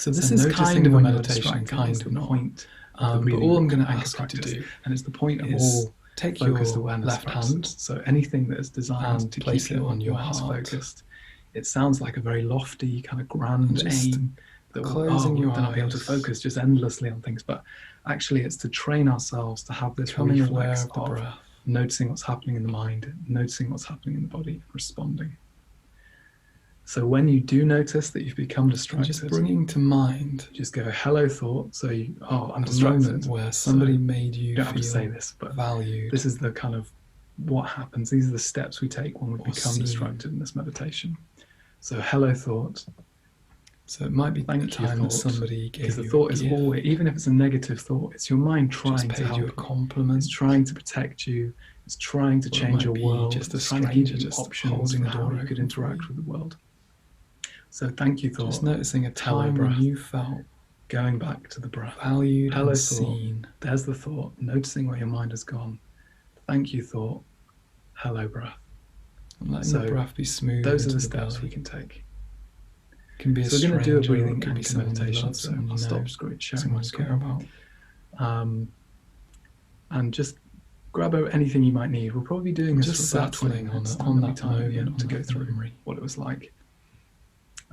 So this is kind of a meditation, kind of not. Point But all I'm going to ask you to do, and it's the point of is all take your focused awareness left practices. hand So anything that is designed and to place keep it on your awareness heart. focused, it sounds like a very lofty kind of grand just aim that closing your then I'll be able to eyes. focus just endlessly on things. But actually, it's to train ourselves to have this Becoming aware reflex of the breath. noticing what's happening in the mind, noticing what's happening in the body, responding. So when you do notice that you've become distracted, just bringing to mind, just go, hello thought. So I'm a distracted. moment where somebody made you don't have to feel say this, but valued. This is the kind of what happens. These are the steps we take when we become seen. distracted in this meditation. So hello thought. So it might be Thank a time you, that somebody gave because you the thought a is gift, always, even if it's a negative thought, it's your mind trying to help you a compliment. It's trying to protect you. It's trying to change your world. Just a it's trying to give stranger you just options holding for the door how you could open for interact you. with the world. So thank you, thought. Just noticing a Hello, time breath. when you felt Going back to the breath. valued Hello, and thought. seen. There's the thought. Noticing where your mind has gone. Thank you, thought. Hello, breath. And letting the breath be smooth. Those are the the steps belly. we can take. It can be So we're going to do a breathing anchor meditation. So I'll stop sharing my screen. And just grab anything you might need. We'll probably be doing this just for about 20 settling minutes on that time at the moment end to go through memory. what it was like.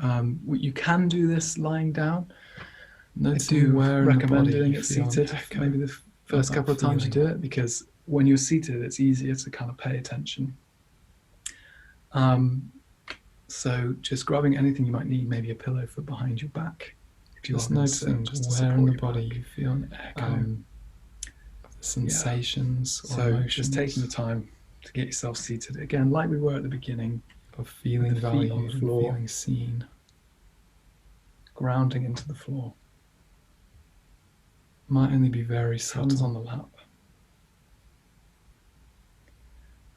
You can do this lying down. I do recommend doing it seated. Maybe the first couple of times you do it, because when you're seated, it's easier to kind of pay attention. So just grabbing anything you might need, maybe a pillow for behind your back. If you just noticing where in the body you feel an echo of the sensations or emotions. Just taking the time to get yourself seated again, like we were at the beginning, of feeling valued on the floor, feeling seen, grounding into the floor. Might only be very subtle. Hands on the lap.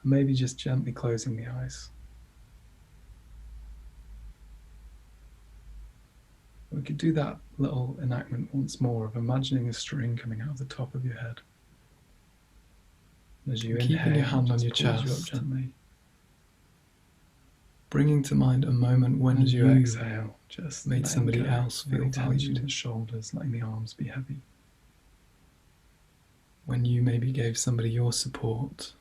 Maybe just gently closing the eyes. We could do that little enactment once more of imagining a string coming out of the top of your head. As you inhale, keeping your hand on your chest, you up gently. Bringing to mind a moment when as you exhale, just made somebody else feel valued. In the shoulders, letting the arms be heavy. When you maybe gave somebody your support.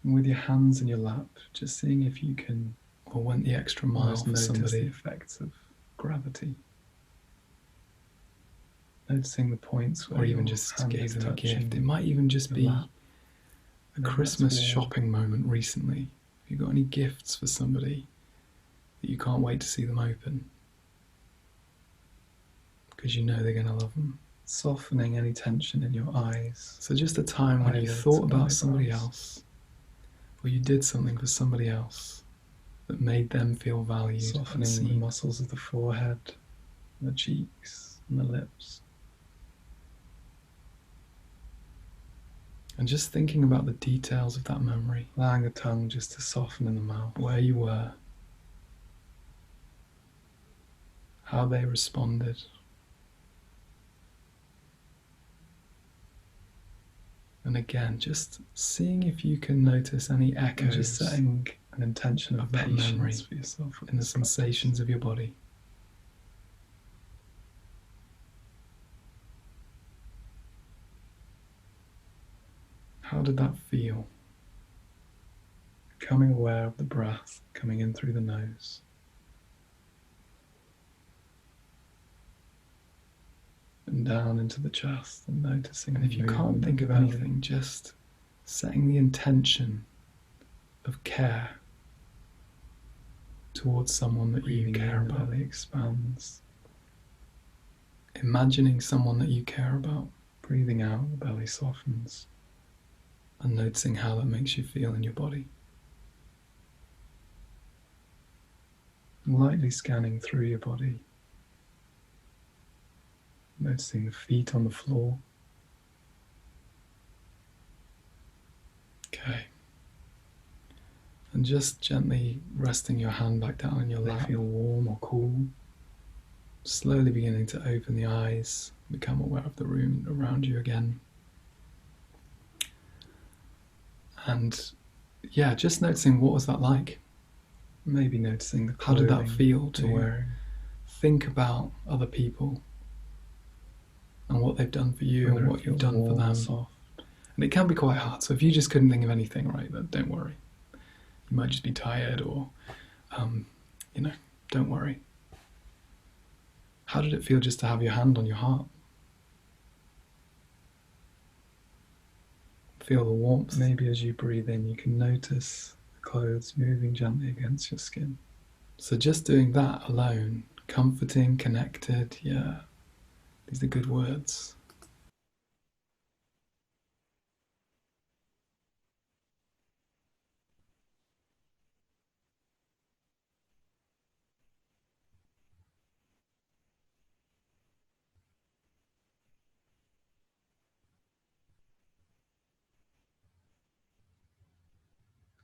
And with your hands in your lap, just seeing if you can, or went the extra mile for somebody. The effects of gravity. Noticing the points where, or even just gave them a gift. It might even just be a Christmas shopping moment recently. Have you got any gifts for somebody that you can't wait to see them open? Because you know they're going to love them. Softening any tension in your eyes. So just a time when you thought about somebody else, or you did something for somebody else that made them feel valued. Softening the muscles of the forehead, the cheeks, and the lips. And just thinking about the details of that memory. Allowing the tongue just to soften in the mouth. Where you were. How they responded. And again, just seeing if you can notice any echoes. And just setting an intention of that memory for yourself in the sensations of your body. How did that feel? Becoming aware of the breath coming in through the nose. And down into the chest, and noticing. And if you can't think of anything, just setting the intention of care towards someone that you care about. The belly expands. Imagining someone that you care about. Breathing out, the belly softens. And noticing how that makes you feel in your body. Lightly scanning through your body. Noticing the feet on the floor. Okay. And just gently resting your hand back down on your lap. They feel warm or cool. Slowly beginning to open the eyes, become aware of the room around you again. And yeah, just noticing what was that like. Maybe noticing the how did that feel to wearing. think about other people and what they've done for you and what you've done for them. Soft. And it can be quite hard. So if you just couldn't think of anything, right, then don't worry. You might just be tired or, don't worry. How did it feel just to have your hand on your heart? Feel the warmth. Maybe as you breathe in, you can notice the clothes moving gently against your skin. So just doing that alone, comforting, connected, yeah, these are good words.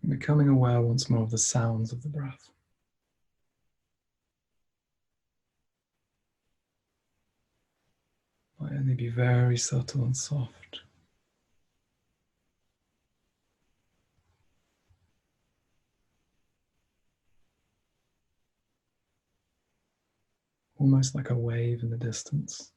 Becoming aware once more of the sounds of the breath. Might only be very subtle and soft. Almost like a wave in the distance.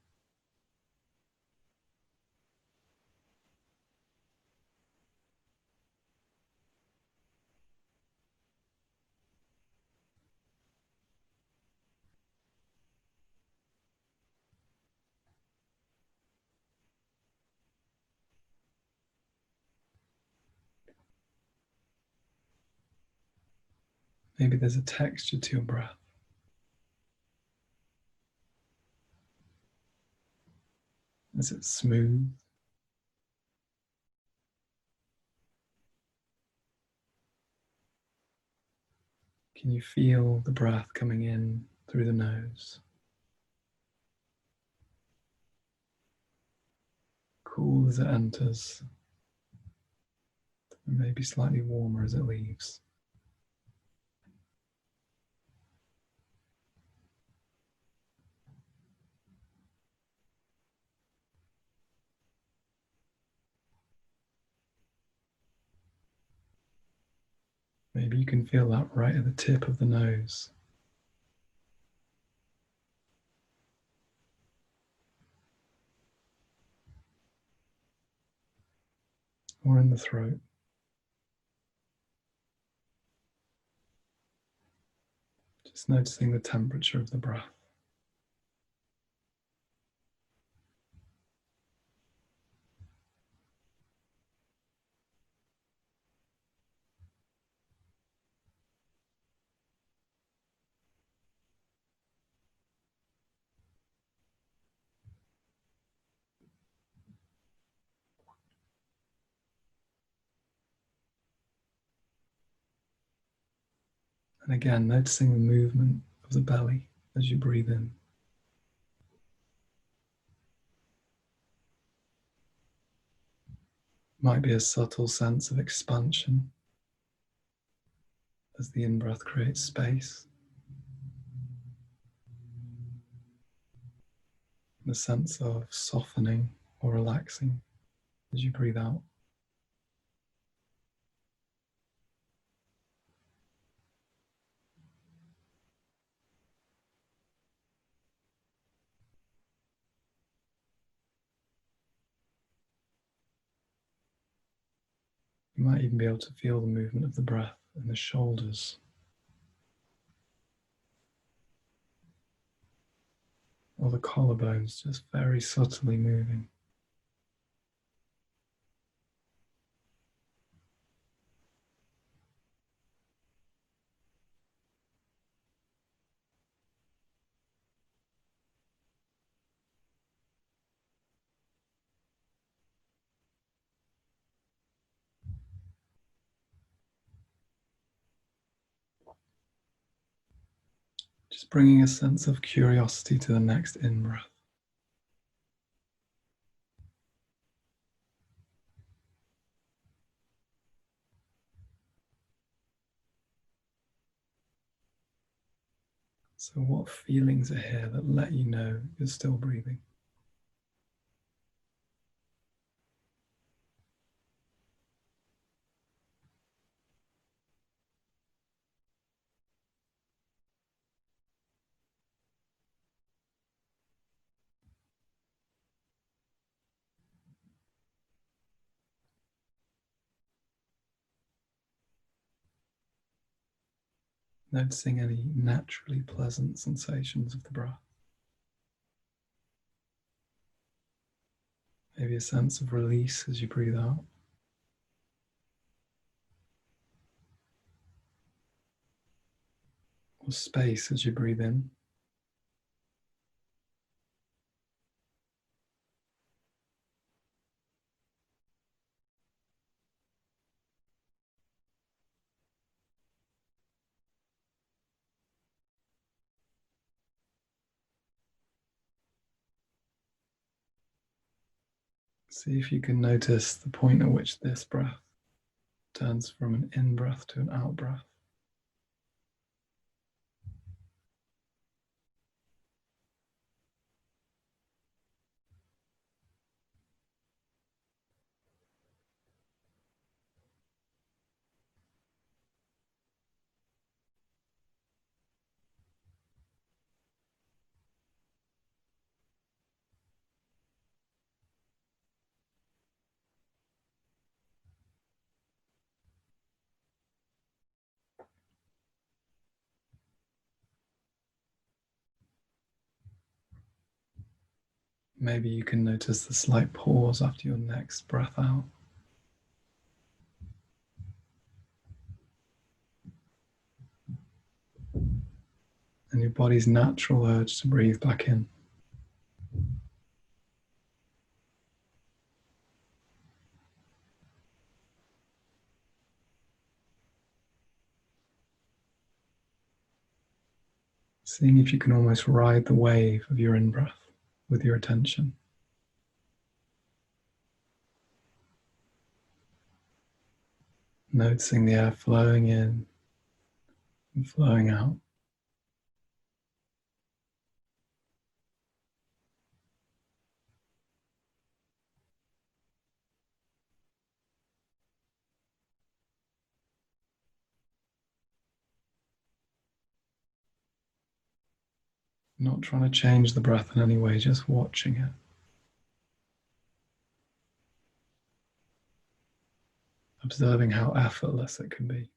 Maybe there's a texture to your breath. Is it smooth? Can you feel the breath coming in through the nose? Cool as it enters, and maybe slightly warmer as it leaves. Maybe you can feel that right at the tip of the nose. Or in the throat. Just noticing the temperature of the breath. And again, noticing the movement of the belly as you breathe in. Might be a subtle sense of expansion as the in-breath creates space. And a sense of softening or relaxing as you breathe out. You might even be able to feel the movement of the breath in the shoulders. Or the collarbones just very subtly moving. Just bringing a sense of curiosity to the next in-breath. So what feelings are here that let you know you're still breathing? Noticing any naturally pleasant sensations of the breath. Maybe a sense of release as you breathe out. Or space as you breathe in. See if you can notice the point at which this breath turns from an in-breath to an out-breath. Maybe you can notice the slight pause after your next breath out. And your body's natural urge to breathe back in. Seeing if you can almost ride the wave of your in-breath with your attention. Noticing the air flowing in and flowing out. Not trying to change the breath in any way, just watching it. Observing how effortless it can be.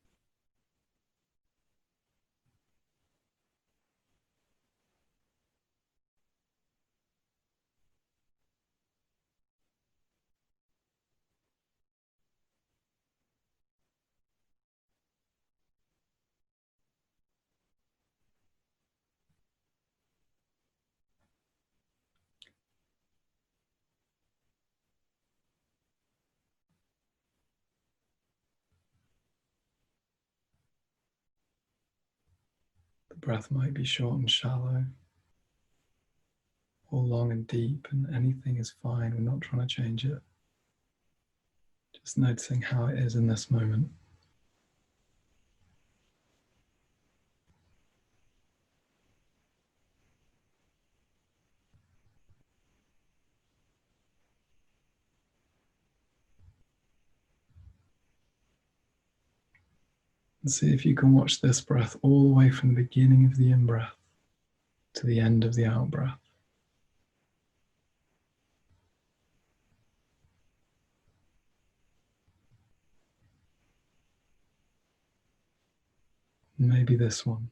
The breath might be short and shallow, or long and deep, and anything is fine. We're not trying to change it. Just noticing how it is in this moment. And see if you can watch this breath all the way from the beginning of the in-breath to the end of the out-breath. Maybe this one.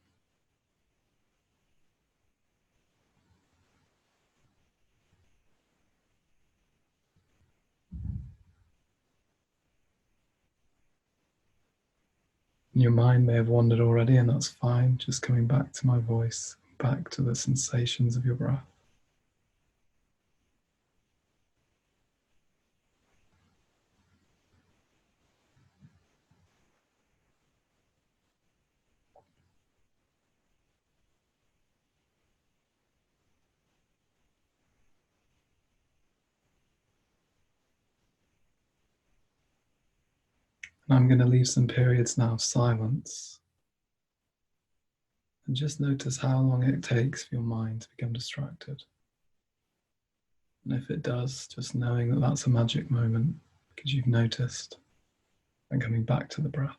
Your mind may have wandered already, and that's fine. Just coming back to my voice, back to the sensations of your breath. And I'm going to leave some periods now of silence. And just notice how long it takes for your mind to become distracted. And if it does, just knowing that that's a magic moment because you've noticed, and coming back to the breath.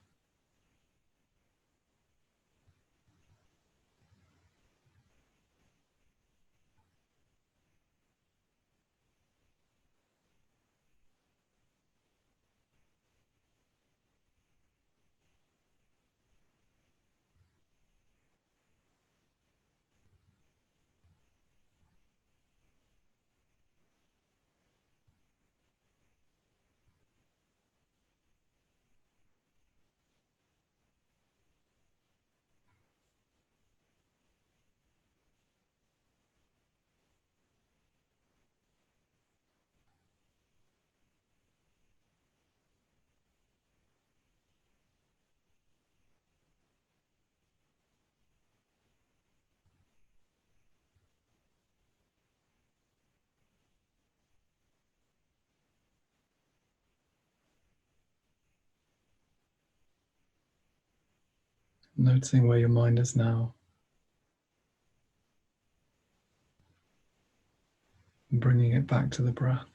Noticing where your mind is now. And bringing it back to the breath.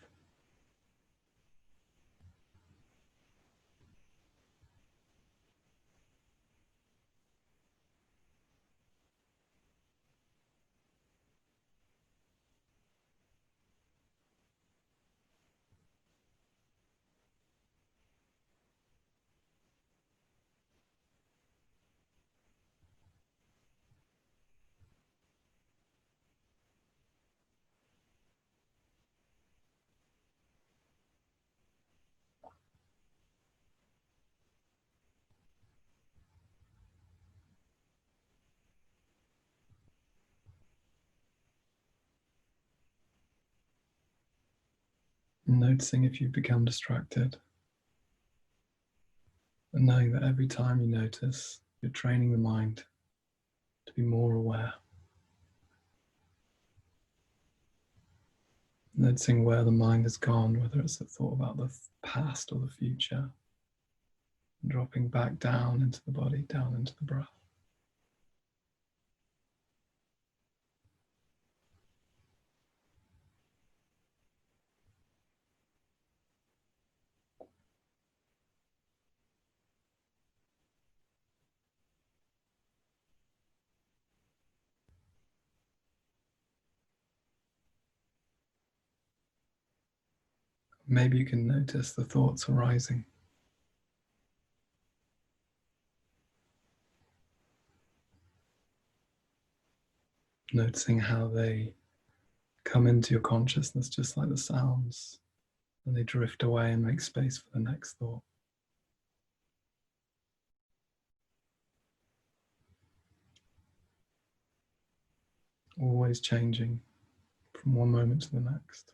And noticing if you've become distracted. And knowing that every time you notice, you're training the mind to be more aware. Noticing where the mind has gone, whether it's a thought about the past or the future. And dropping back down into the body, down into the breath. Maybe you can notice the thoughts arising. Noticing how they come into your consciousness just like the sounds, and they drift away and make space for the next thought. Always changing from one moment to the next.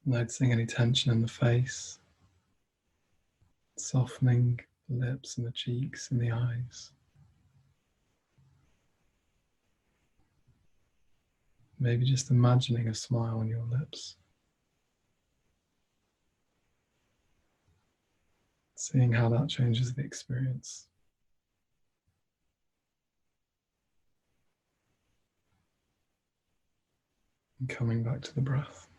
Noticing any tension in the face, softening the lips and the cheeks and the eyes. Maybe just imagining a smile on your lips. Seeing how that changes the experience. And coming back to the breath.